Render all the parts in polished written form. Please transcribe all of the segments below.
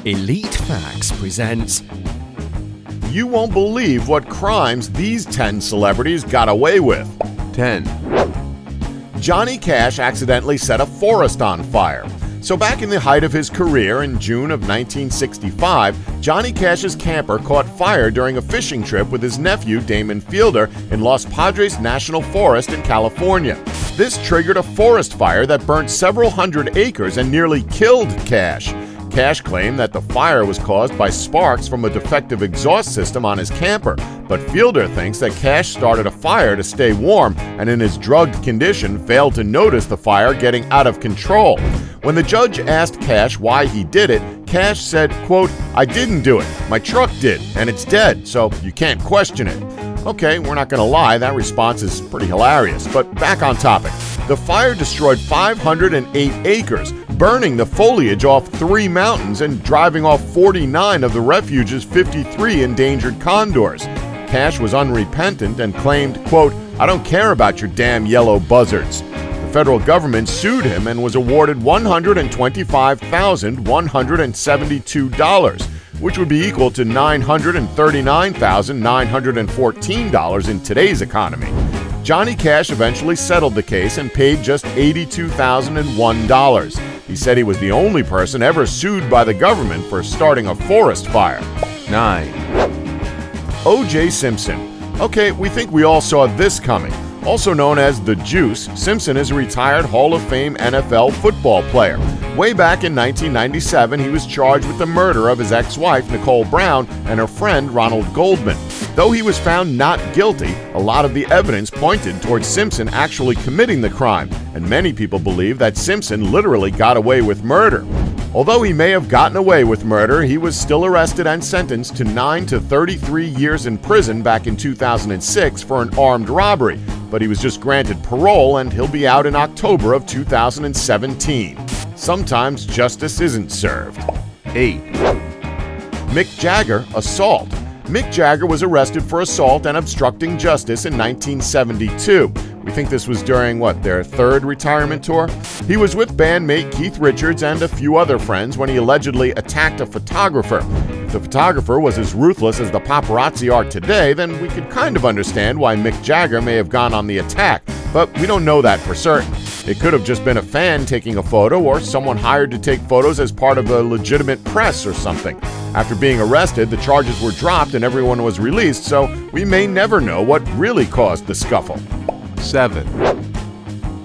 Elite Facts presents You won't believe what crimes these 10 celebrities got away with. 10. Johnny Cash accidentally set a forest on fire. So back in the height of his career in June of 1965, Johnny Cash's camper caught fire during a fishing trip with his nephew Damon Fielder in Los Padres National Forest in California. This triggered a forest fire that burnt several hundred acres and nearly killed Cash. Cash claimed that the fire was caused by sparks from a defective exhaust system on his camper, but Fielder thinks that Cash started a fire to stay warm and in his drugged condition failed to notice the fire getting out of control. When the judge asked Cash why he did it, Cash said, quote, "I didn't do it. My truck did, and it's dead, so you can't question it." Okay, we're not going to lie, that response is pretty hilarious, but back on topic. The fire destroyed 508 acres, burning the foliage off 3 mountains and driving off 49 of the refuge's 53 endangered condors. Cash was unrepentant and claimed, quote, "I don't care about your damn yellow buzzards." The federal government sued him and was awarded $125,172, which would be equal to $939,914 in today's economy. Johnny Cash eventually settled the case and paid just $82,001. He said he was the only person ever sued by the government for starting a forest fire. 9. O.J. Simpson. Okay, we think we all saw this coming. Also known as The Juice, Simpson is a retired Hall of Fame NFL football player. Way back in 1997, he was charged with the murder of his ex-wife, Nicole Brown, and her friend, Ronald Goldman. Though he was found not guilty, a lot of the evidence pointed towards Simpson actually committing the crime, and many people believe that Simpson literally got away with murder. Although he may have gotten away with murder, he was still arrested and sentenced to 9 to 33 years in prison back in 2006 for an armed robbery, but he was just granted parole and he'll be out in October of 2017. Sometimes justice isn't served. 8. Mick Jagger, assault. Mick Jagger was arrested for assault and obstructing justice in 1972. We think this was during, their 3rd retirement tour? He was with bandmate Keith Richards and a few other friends when he allegedly attacked a photographer. If the photographer was as ruthless as the paparazzi are today, then we could kind of understand why Mick Jagger may have gone on the attack, but we don't know that for certain. It could have just been a fan taking a photo or someone hired to take photos as part of a legitimate press or something. After being arrested, the charges were dropped and everyone was released, so we may never know what really caused the scuffle. 7.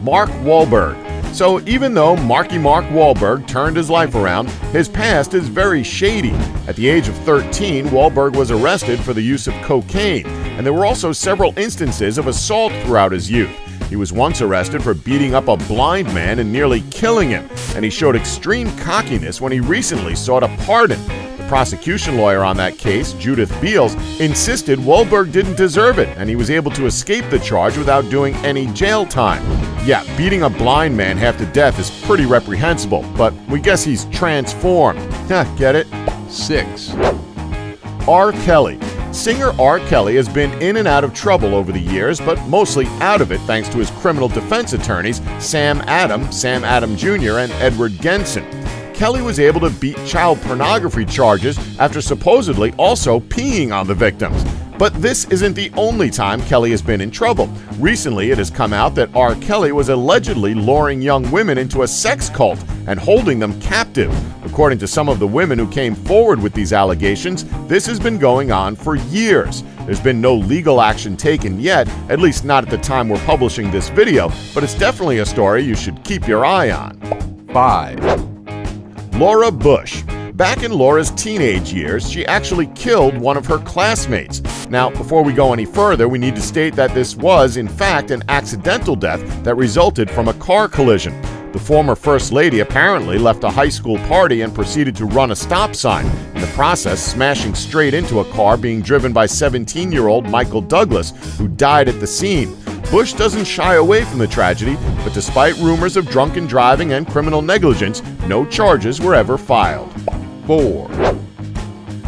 Mark Wahlberg. So even though Marky Mark Wahlberg turned his life around, his past is very shady. At the age of 13, Wahlberg was arrested for the use of cocaine, and there were also several instances of assault throughout his youth. He was once arrested for beating up a blind man and nearly killing him, and he showed extreme cockiness when he recently sought a pardon. The prosecution lawyer on that case, Judith Beals, insisted Wahlberg didn't deserve it, and he was able to escape the charge without doing any jail time. Yeah, beating a blind man half to death is pretty reprehensible, but we guess he's transformed. Get it? 6. R. Kelly. Singer R. Kelly has been in and out of trouble over the years, but mostly out of it thanks to his criminal defense attorneys Sam Adam Jr., and Edward Genson. Kelly was able to beat child pornography charges after supposedly also peeing on the victims. But this isn't the only time Kelly has been in trouble. Recently, it has come out that R. Kelly was allegedly luring young women into a sex cult and holding them captive. According to some of the women who came forward with these allegations, this has been going on for years. There's been no legal action taken yet, at least not at the time we're publishing this video, but it's definitely a story you should keep your eye on. 5. Laura Bush. Back in Laura's teenage years, she actually killed one of her classmates. Now, before we go any further, we need to state that this was, in fact, an accidental death that resulted from a car collision. The former First Lady apparently left a high school party and proceeded to run a stop sign, in the process smashing straight into a car being driven by 17-year-old Michael Douglas, who died at the scene. Bush doesn't shy away from the tragedy, but despite rumors of drunken driving and criminal negligence, no charges were ever filed. 4.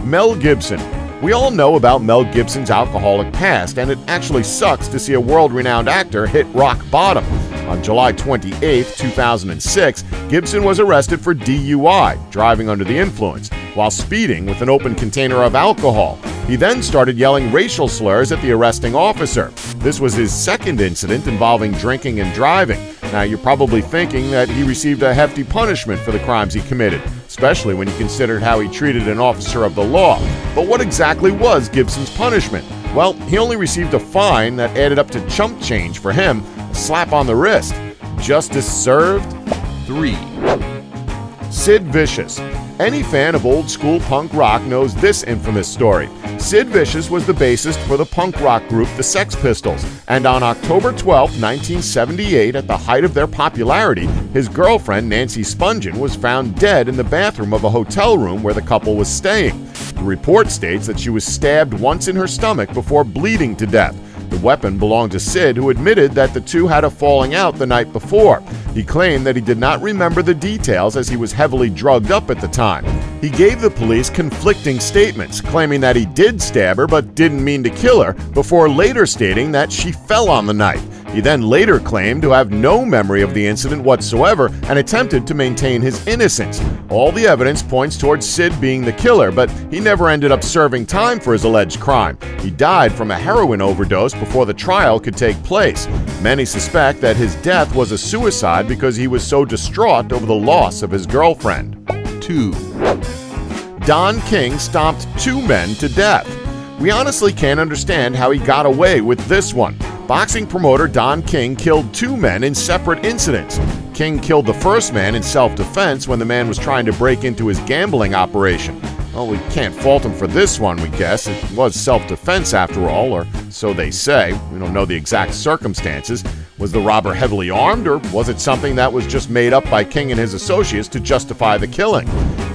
Mel Gibson. We all know about Mel Gibson's alcoholic past, and it actually sucks to see a world-renowned actor hit rock bottom. On July 28, 2006, Gibson was arrested for DUI, driving under the influence. while speeding with an open container of alcohol. He then started yelling racial slurs at the arresting officer. This was his second incident involving drinking and driving. Now, you're probably thinking that he received a hefty punishment for the crimes he committed, especially when you considered how he treated an officer of the law. But what exactly was Gibson's punishment? Well, he only received a fine that added up to chump change for him, a slap on the wrist. Justice served. 3, Sid Vicious. Any fan of old-school punk rock knows this infamous story. Sid Vicious was the bassist for the punk rock group the Sex Pistols, and on October 12, 1978, at the height of their popularity, his girlfriend, Nancy Spungen, was found dead in the bathroom of a hotel room where the couple was staying. The report states that she was stabbed once in her stomach before bleeding to death. The weapon belonged to Sid, who admitted that the two had a falling out the night before. He claimed that he did not remember the details as he was heavily drugged up at the time. He gave the police conflicting statements, claiming that he did stab her but didn't mean to kill her, before later stating that she fell on the night. He then later claimed to have no memory of the incident whatsoever and attempted to maintain his innocence. All the evidence points towards Sid being the killer, but he never ended up serving time for his alleged crime. He died from a heroin overdose before the trial could take place. Many suspect that his death was a suicide because he was so distraught over the loss of his girlfriend. 2, Don King stomped 2 men to death. We honestly can't understand how he got away with this one. Boxing promoter Don King killed 2 men in separate incidents. King killed the first man in self-defense when the man was trying to break into his gambling operation. Well, we can't fault him for this one, we guess. It was self-defense after all, or so they say. We don't know the exact circumstances. Was the robber heavily armed, or was it something that was just made up by King and his associates to justify the killing?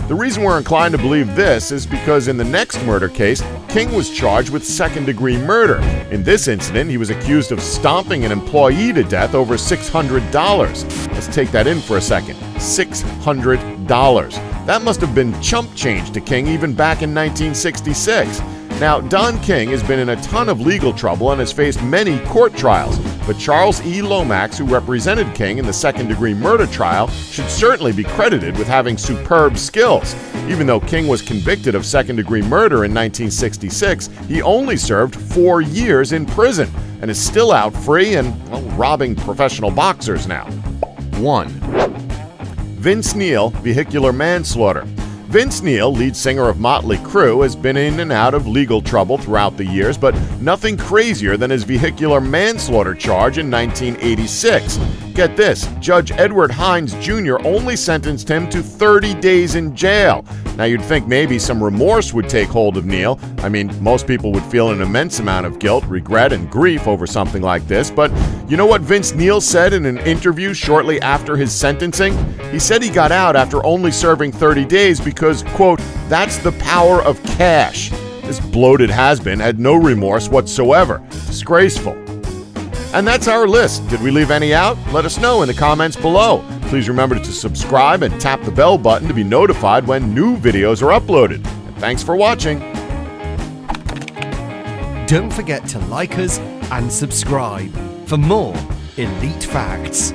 The reason we're inclined to believe this is because in the next murder case, King was charged with second-degree murder. In this incident, he was accused of stomping an employee to death over $600. Let's take that in for a second. $600. That must have been chump change to King even back in 1966. Now, Don King has been in a ton of legal trouble and has faced many court trials, but Charles E. Lomax, who represented King in the second-degree murder trial, should certainly be credited with having superb skills. Even though King was convicted of second-degree murder in 1966, he only served 4 years in prison and is still out free and, well, robbing professional boxers now. 1, Vince Neil, vehicular manslaughter. Vince Neil, lead singer of Motley Crue, has been in and out of legal trouble throughout the years, but nothing crazier than his vehicular manslaughter charge in 1986. Get this, Judge Edward Hines Jr. only sentenced him to 30 days in jail. Now, you'd think maybe some remorse would take hold of Neil. I mean, most people would feel an immense amount of guilt, regret, and grief over something like this, but you know what Vince Neil said in an interview shortly after his sentencing? He said he got out after only serving 30 days because, quote, "that's the power of cash." This bloated has-been had no remorse whatsoever. Disgraceful. And that's our list. Did we leave any out? Let us know in the comments below. Please remember to subscribe and tap the bell button to be notified when new videos are uploaded. And thanks for watching. Don't forget to like us and subscribe for more Elite Facts.